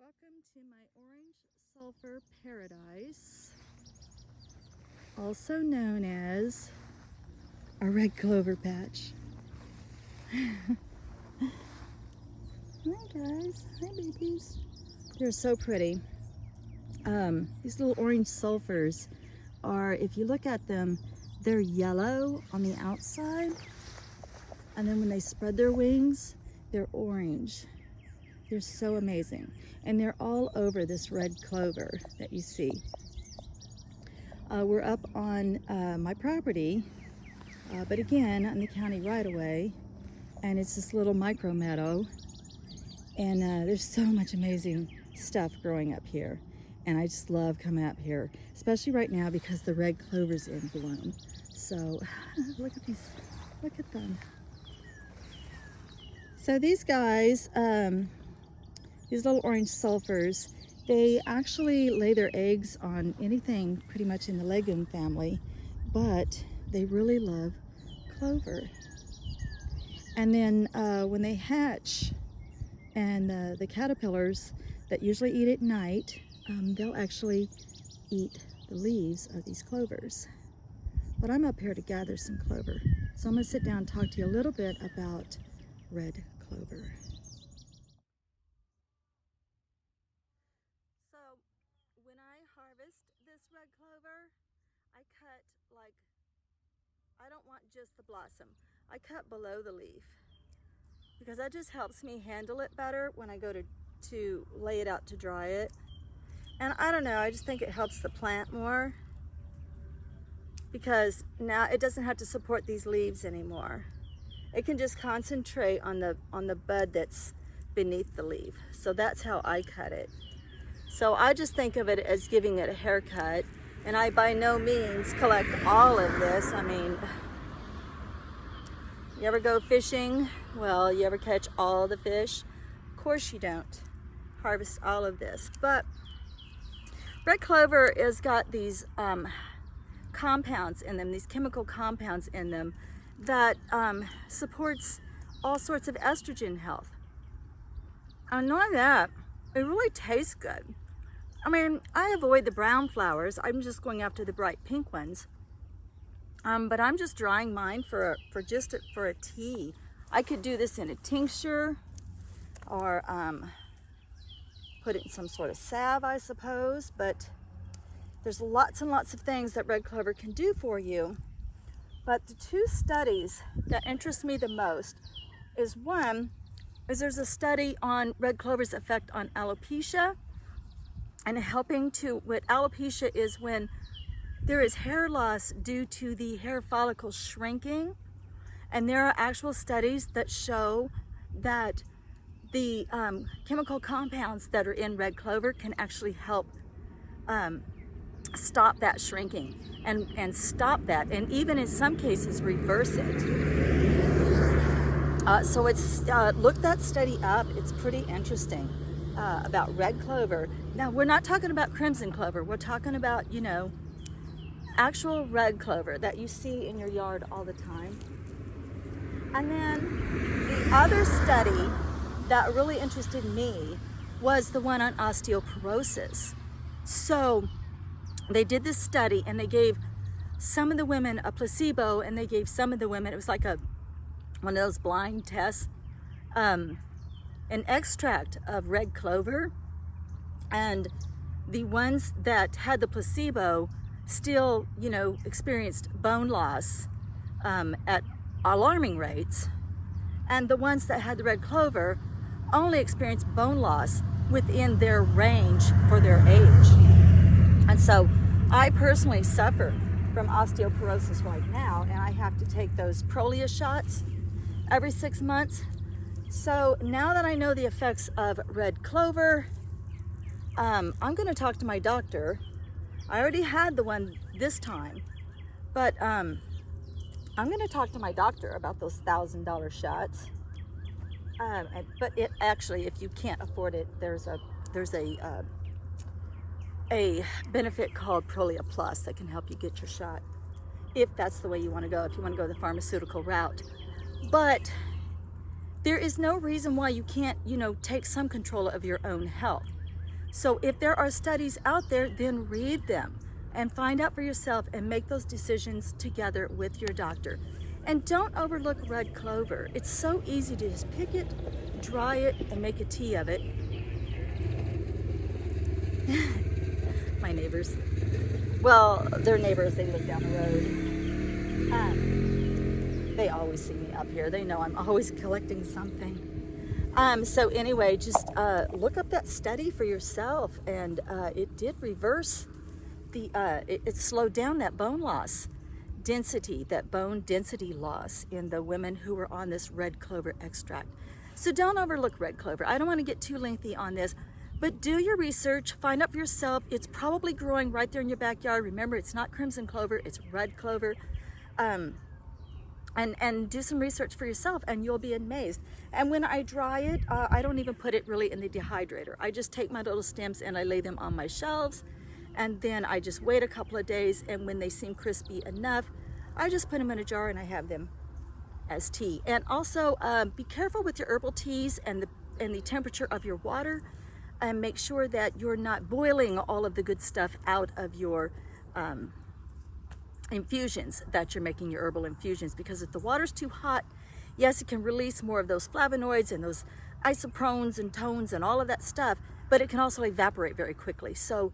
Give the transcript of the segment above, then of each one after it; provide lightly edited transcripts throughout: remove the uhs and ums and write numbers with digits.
Welcome to my orange sulfur paradise, also known as a red clover patch. Hi guys, hi babies. They're so pretty. These little orange sulfurs are, if you look at them, they're yellow on the outside, and then when they spread their wings, they're orange. They're so amazing, and they're all over this red clover that you see. We're up on my property, but again on the county right-of-way, and it's this little micro meadow, and there's so much amazing stuff growing up here, and I just love coming up here, especially right now because the red clover's in bloom. So look at these, look at them. So these guys, these little orange sulfurs, they actually lay their eggs on anything pretty much in the legume family, but they really love clover. And then when they hatch, and the caterpillars that usually eat at night, they'll actually eat the leaves of these clovers. But I'm up here to gather some clover. So I'm gonna sit down and talk to you a little bit about red clover. So when I harvest this red clover, I cut I don't want just the blossom. I cut below the leaf because that just helps me handle it better when I go to lay it out to dry it. And I don't know, I just think it helps the plant more because now it doesn't have to support these leaves anymore. It can just concentrate on the bud that's beneath the leaf. So that's how I cut it. So I just think of it as giving it a haircut, and I by no means collect all of this. I mean, you ever go fishing? Well, you ever catch all the fish? Of course you don't harvest all of this. But red clover has got these compounds in them, these chemical compounds in them that supports all sorts of estrogen health. And not that, it really tastes good. I mean, I avoid the brown flowers. I'm just going after the bright pink ones. But I'm just drying mine for a tea. I could do this in a tincture, or put it in some sort of salve, I suppose. But there's lots and lots of things that red clover can do for you. But the two studies that interest me the most is there's a study on red clover's effect on alopecia, and helping to, what alopecia is when there is hair loss due to the hair follicle shrinking. And there are actual studies that show that the chemical compounds that are in red clover can actually help stop that shrinking and stop that, and even in some cases reverse it. So it's look that study up. It's pretty interesting about red clover. Now we're not talking about crimson clover. We're talking about, you know, actual red clover that you see in your yard all the time. And then the other study that really interested me was the one on osteoporosis. So they did this study, and they gave some of the women a placebo, and they gave some of the women, it was like one of those blind tests, an extract of red clover. And the ones that had the placebo still, you know, experienced bone loss at alarming rates. And the ones that had the red clover only experienced bone loss within their range for their age. And so I personally suffer from osteoporosis right now, and I have to take those Prolia shots every 6 months. So now that I know the effects of red clover, I'm going to talk to my doctor. I already had the one this time, but I'm going to talk to my doctor about those $1,000 shots. But it actually, if you can't afford it, there's a benefit called Prolia Plus that can help you get your shot, if that's the way you want to go, if you want to go the pharmaceutical route. But there is no reason why you can't, you know, take some control of your own health. So if there are studies out there, then read them and find out for yourself and make those decisions together with your doctor. And don't overlook red clover. It's so easy to just pick it, dry it, and make a tea of it. My neighbors. Well, they're neighbors, they live down the road. They always see me up here. They know I'm always collecting something. So anyway, just look up that study for yourself, and it did reverse the, it slowed down that bone loss density, that bone density loss in the women who were on this red clover extract. So don't overlook red clover. I don't want to get too lengthy on this, but do your research, find out for yourself. It's probably growing right there in your backyard. Remember, it's not crimson clover, it's red clover. And do some research for yourself and you'll be amazed. And when I dry it, I don't even put it really in the dehydrator. I just take my little stems and I lay them on my shelves, and then I just wait a couple of days, and when they seem crispy enough, I just put them in a jar and I have them as tea. And also be careful with your herbal teas and the temperature of your water, and make sure that you're not boiling all of the good stuff out of your infusions that you're making, your herbal infusions, because if the water's too hot, yes, it can release more of those flavonoids and those isoprones and tones and all of that stuff, but it can also evaporate very quickly. So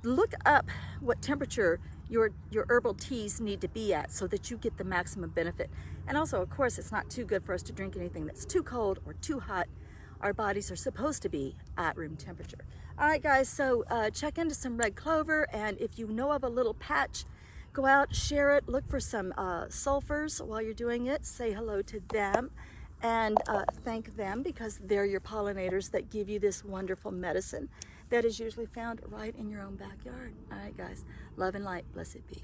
look up what temperature your herbal teas need to be at so that you get the maximum benefit. And also, of course, it's not too good for us to drink anything that's too cold or too hot. Our bodies are supposed to be at room temperature. All right, guys, so check into some red clover, and if you know of a little patch, go out, share it, look for some sulfurs while you're doing it, say hello to them, and thank them, because they're your pollinators that give you this wonderful medicine that is usually found right in your own backyard. All right, guys, love and light, blessed be.